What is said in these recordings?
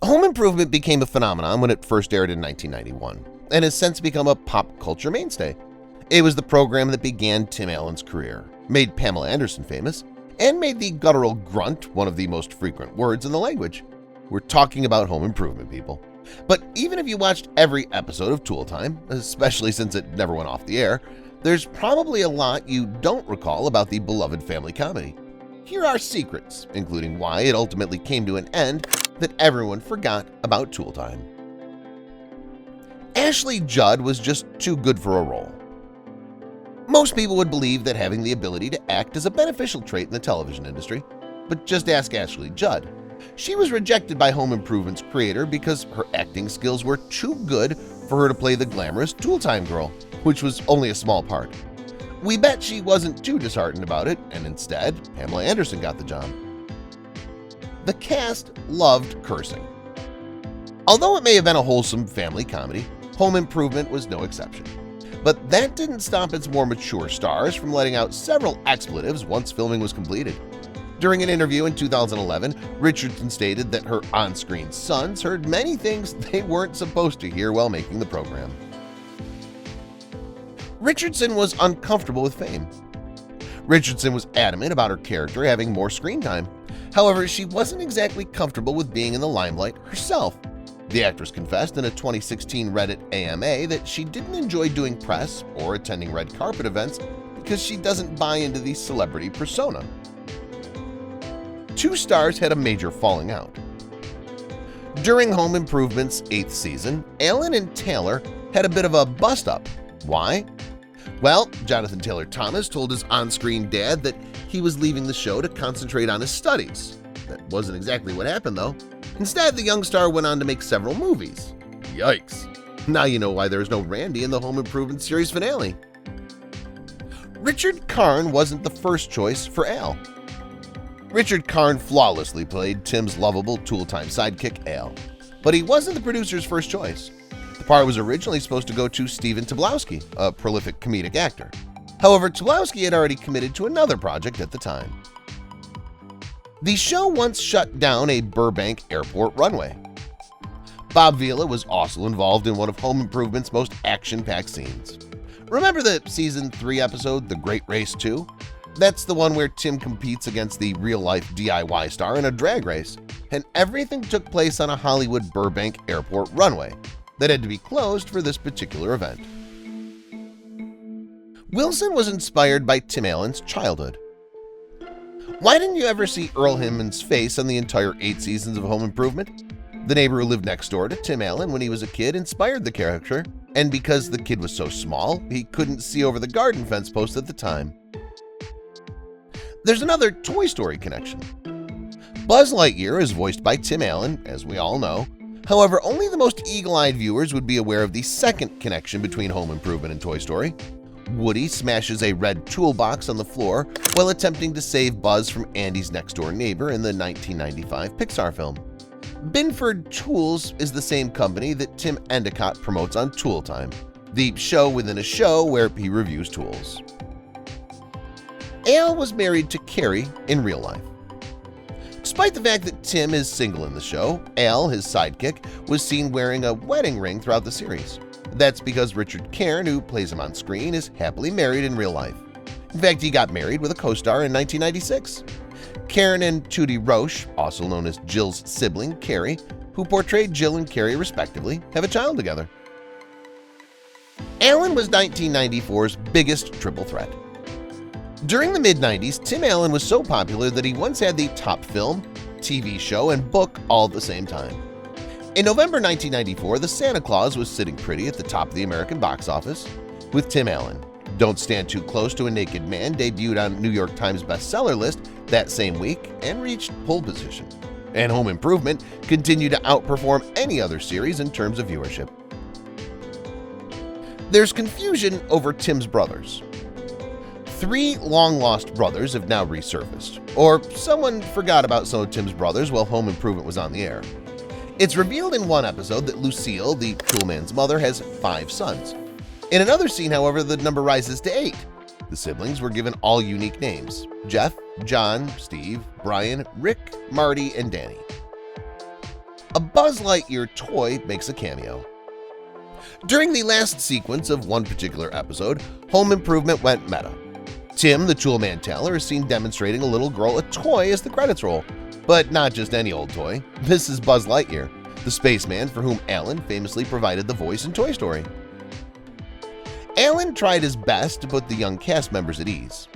Home Improvement became a phenomenon when it first aired in 1991 and has since become a pop culture mainstay. It was the program that began Tim Allen's career, made Pamela Anderson famous, and made the guttural grunt one of the most frequent words in the language. We're talking about Home Improvement, people. But even if you watched every episode of Tool Time, especially since it never went off the air, there's probably a lot you don't recall about the beloved family comedy. Here are secrets, including why it ultimately came to an end that everyone forgot about Tool Time. Ashley Judd was just too good for a role. Most people would believe that having the ability to act is a beneficial trait in the television industry, but just ask Ashley Judd. She was rejected by Home Improvement's creator because her acting skills were too good for her to play the glamorous Tool Time girl, which was only a small part. We bet she wasn't too disheartened about it, and instead, Pamela Anderson got the job. The cast loved cursing. Although it may have been a wholesome family comedy, Home Improvement was no exception. But that didn't stop its more mature stars from letting out several expletives once filming was completed. During an interview in 2011, Richardson stated that her on-screen sons heard many things they weren't supposed to hear while making the program. Richardson was uncomfortable with fame. Richardson was adamant about her character having more screen time. However, she wasn't exactly comfortable with being in the limelight herself. The actress confessed in a 2016 Reddit AMA that she didn't enjoy doing press or attending red carpet events because she doesn't buy into the celebrity persona. Two stars had a major falling out. During Home Improvement's 8th season, Allen and Taylor had a bit of a bust-up. Why? Well, Jonathan Taylor Thomas told his on-screen dad that he was leaving the show to concentrate on his studies. That wasn't exactly what happened, though. Instead, the young star went on to make several movies. Yikes. Now you know why there's no Randy in the Home Improvement series finale. Richard Karn wasn't the first choice for Al. Richard Karn flawlessly played Tim's lovable Tool Time sidekick Al, but he wasn't the producer's first choice. The part was originally supposed to go to Stephen Tobolowsky, a prolific comedic actor. However, Tobolowsky had already committed to another project at the time. The show once shut down a Burbank airport runway. Bob Vila was also involved in one of Home Improvement's most action-packed scenes. Remember the Season 3 episode, The Great Race 2? That's the one where Tim competes against the real-life DIY star in a drag race, and everything took place on a Hollywood Burbank airport runway that had to be closed for this particular event. Wilson was inspired by Tim Allen's childhood. Why didn't you ever see Earl Himmon's face on the entire 8 seasons of Home Improvement? The neighbor who lived next door to Tim Allen when he was a kid inspired the character, and because the kid was so small, he couldn't see over the garden fence post at the time. There's another Toy Story connection. Buzz Lightyear is voiced by Tim Allen, as we all know. However, only the most eagle-eyed viewers would be aware of the second connection between Home Improvement and Toy Story. Woody smashes a red toolbox on the floor while attempting to save Buzz from Andy's next-door neighbor in the 1995 Pixar film. Binford Tools is the same company that Tim Endicott promotes on Tool Time, the show within a show where he reviews tools. Al was married to Carrie in real life. Despite the fact that Tim is single in the show, Al, his sidekick, was seen wearing a wedding ring throughout the series. That's because Richard Cairn, who plays him on screen, is happily married in real life. In fact, he got married with a co-star in 1996. Cairn and Tootie Roche, also known as Jill's sibling, Carrie, who portrayed Jill and Carrie respectively, have a child together. Allen was 1994's biggest triple threat. During the mid-90s, Tim Allen was so popular that he once had the top film, TV show, and book all at the same time. In November 1994, The Santa Claus was sitting pretty at the top of the American box office with Tim Allen. Don't Stand Too Close to a Naked Man debuted on New York Times bestseller list that same week and reached pole position. And Home Improvement continued to outperform any other series in terms of viewership. There's confusion over Tim's brothers. 3 long-lost brothers have now resurfaced, or someone forgot about some of Tim's brothers while Home Improvement was on the air. It's revealed in one episode that Lucille, the toolman's mother, has 5 sons. In another scene, however, the number rises to 8. The siblings were given all unique names: Jeff, John, Steve, Brian, Rick, Marty, and Danny. a Buzz Lightyear toy makes a cameo. During the last sequence of one particular episode, Home Improvement went meta. Tim, the Toolman Taylor, is seen demonstrating a little girl a toy as the credits roll. But not just any old toy. This is Buzz Lightyear, the spaceman for whom Alan famously provided the voice in Toy Story. Alan tried his best to put the young cast members at ease.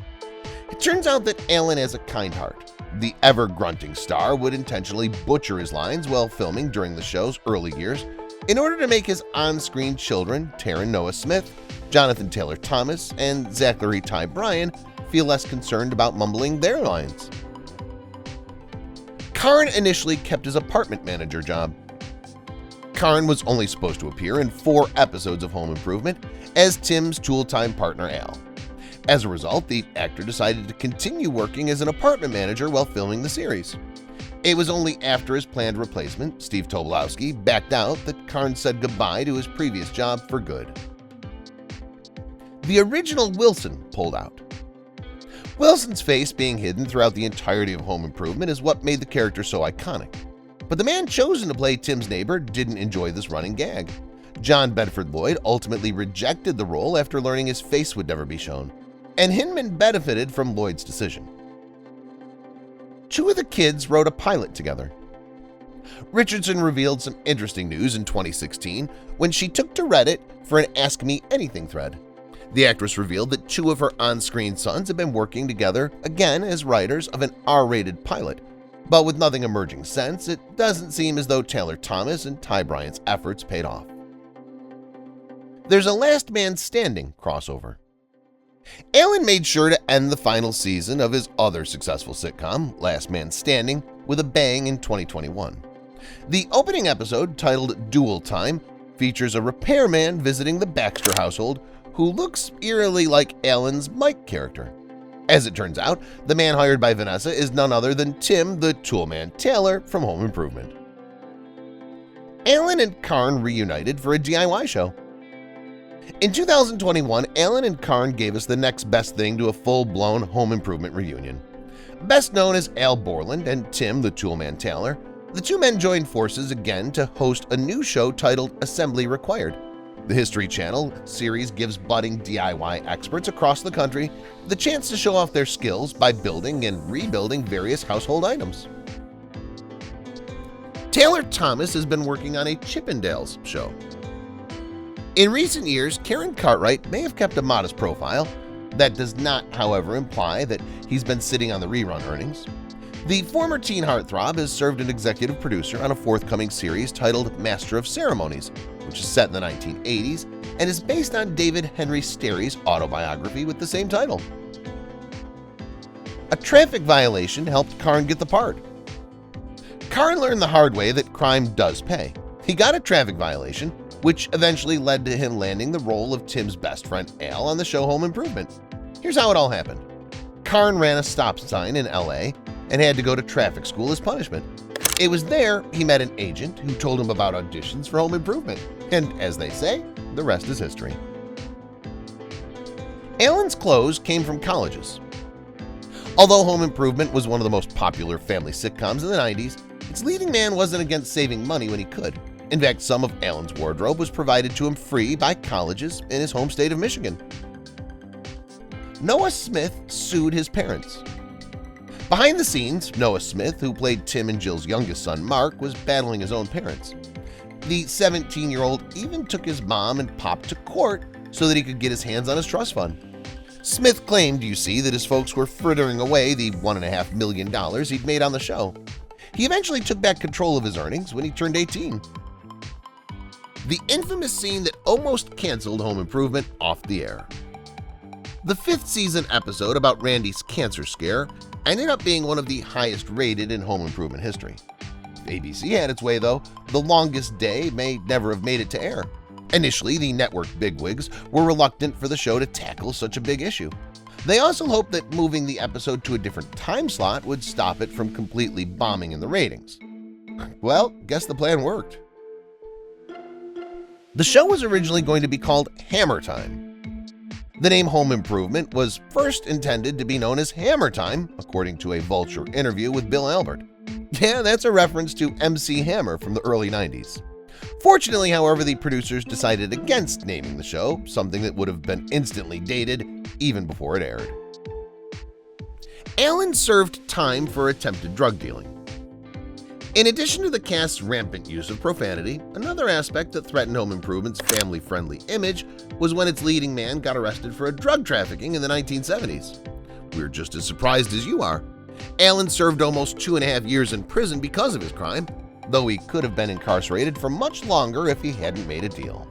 It turns out that Alan has a kind heart. The ever-grunting star would intentionally butcher his lines while filming during the show's early years in order to make his on-screen children, Taryn Noah Smith, Jonathan Taylor Thomas, and Zachary Ty Bryan, feel less concerned about mumbling their lines. Karn initially kept his apartment manager job. Karn was only supposed to appear in 4 episodes of Home Improvement as Tim's tool-time partner Al. As a result, the actor decided to continue working as an apartment manager while filming the series. It was only after his planned replacement, Steve Tobolowsky, backed out that Karn said goodbye to his previous job for good. The original Wilson pulled out. Wilson's face being hidden throughout the entirety of Home Improvement is what made the character so iconic. But the man chosen to play Tim's neighbor didn't enjoy this running gag. John Bedford Lloyd ultimately rejected the role after learning his face would never be shown, and Hinman benefited from Lloyd's decision. 2 of the kids wrote a pilot together. Richardson revealed some interesting news in 2016 when she took to Reddit for an Ask Me Anything thread. The actress revealed that 2 of her on-screen sons have been working together again as writers of an R-rated pilot, but with nothing emerging since, it doesn't seem as though Taylor Thomas and Ty Bryant's efforts paid off. There's a Last Man Standing crossover. Alan made sure to end the final season of his other successful sitcom, Last Man Standing, with a bang in 2021. The opening episode, titled Dual Time, features a repairman visiting the Baxter household who looks eerily like Alan's Mike character. As it turns out, the man hired by Vanessa is none other than Tim, the Toolman Taylor from Home Improvement. Alan and Karn reunited for a DIY show. In 2021, Alan and Karn gave us the next best thing to a full-blown Home Improvement reunion. Best known as Al Borland and Tim, the Toolman Taylor, the 2 men joined forces again to host a new show titled Assembly Required. The History Channel series gives budding DIY experts across the country the chance to show off their skills by building and rebuilding various household items. Taylor Thomas has been working on a Chippendales show. In recent years, Karen Cartwright may have kept a modest profile. That does not, however, imply that he's been sitting on the rerun earnings. The former teen heartthrob has served as executive producer on a forthcoming series titled Master of Ceremonies, which is set in the 1980s and is based on David Henry Sterry's autobiography with the same title. A traffic violation helped Karn get the part. Karn learned the hard way that crime does pay. He got a traffic violation, which eventually led to him landing the role of Tim's best friend Al on the show Home Improvement. Here's how it all happened. Karn ran a stop sign in LA and had to go to traffic school as punishment. It was there he met an agent who told him about auditions for Home Improvement, and as they say, the rest is history. Alan's clothes came from colleges. Although Home Improvement was one of the most popular family sitcoms in the 90s, its leading man wasn't against saving money when he could. In fact, some of Alan's wardrobe was provided to him free by colleges in his home state of Michigan. Noah Smith sued his parents. Behind the scenes, Noah Smith, who played Tim and Jill's youngest son Mark, was battling his own parents. The 17-year-old even took his mom and pop to court so that he could get his hands on his trust fund. Smith claimed, you see, that his folks were frittering away the $1.5 million he'd made on the show. He eventually took back control of his earnings when he turned 18. The infamous scene that almost canceled Home Improvement off the air. The 5th season episode about Randy's cancer scare ended up being one of the highest rated in Home Improvement history. If ABC had its way, though, The Longest Day may never have made it to air. Initially, the network bigwigs were reluctant for the show to tackle such a big issue. They also hoped that moving the episode to a different time slot would stop it from completely bombing in the ratings. Well, guess the plan worked. The show was originally going to be called Hammer Time. The name Home Improvement was first intended to be known as Hammer Time, according to a Vulture interview with Bill Albert. Yeah, that's a reference to MC Hammer from the early 90s. Fortunately, however, the producers decided against naming the show, something that would have been instantly dated even before it aired. Alan served time for attempted drug dealing. In addition to the cast's rampant use of profanity, another aspect that threatened Home Improvement's family-friendly image was when its leading man got arrested for drug trafficking in the 1970s. We're just as surprised as you are. Alan served almost 2.5 years in prison because of his crime, though he could have been incarcerated for much longer if he hadn't made a deal.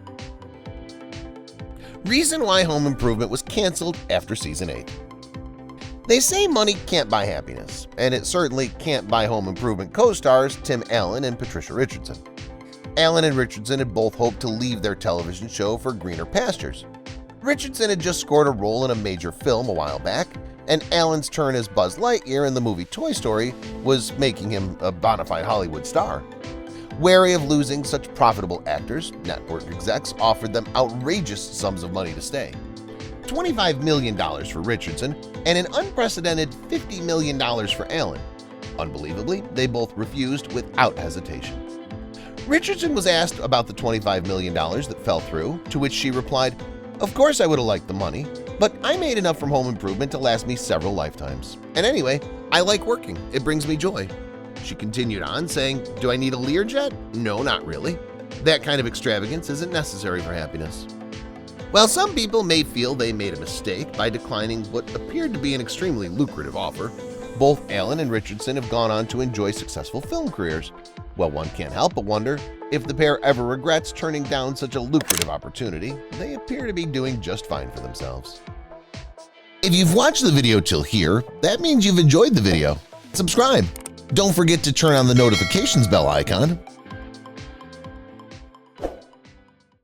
Reason why Home Improvement was canceled after Season 8. They say money can't buy happiness, and it certainly can't buy Home Improvement co-stars Tim Allen and Patricia Richardson. Allen and Richardson had both hoped to leave their television show for greener pastures. Richardson had just scored a role in a major film a while back, and Allen's turn as Buzz Lightyear in the movie Toy Story was making him a bona fide Hollywood star. Wary of losing such profitable actors, network execs offered them outrageous sums of money to stay. $25 million for Richardson and an unprecedented $50 million for Allen. Unbelievably, they both refused without hesitation. Richardson was asked about the $25 million that fell through, to which she replied, "Of course I would have liked the money, but I made enough from Home Improvement to last me several lifetimes. And anyway, I like working. It brings me joy." She continued on, saying, "Do I need a Learjet? No, not really. That kind of extravagance isn't necessary for happiness." While some people may feel they made a mistake by declining what appeared to be an extremely lucrative offer, both Allen and Richardson have gone on to enjoy successful film careers. Well, one can't help but wonder if the pair ever regrets turning down such a lucrative opportunity. They appear to be doing just fine for themselves. If you've watched the video till here, that means you've enjoyed the video. Subscribe. Don't forget to turn on the notifications bell icon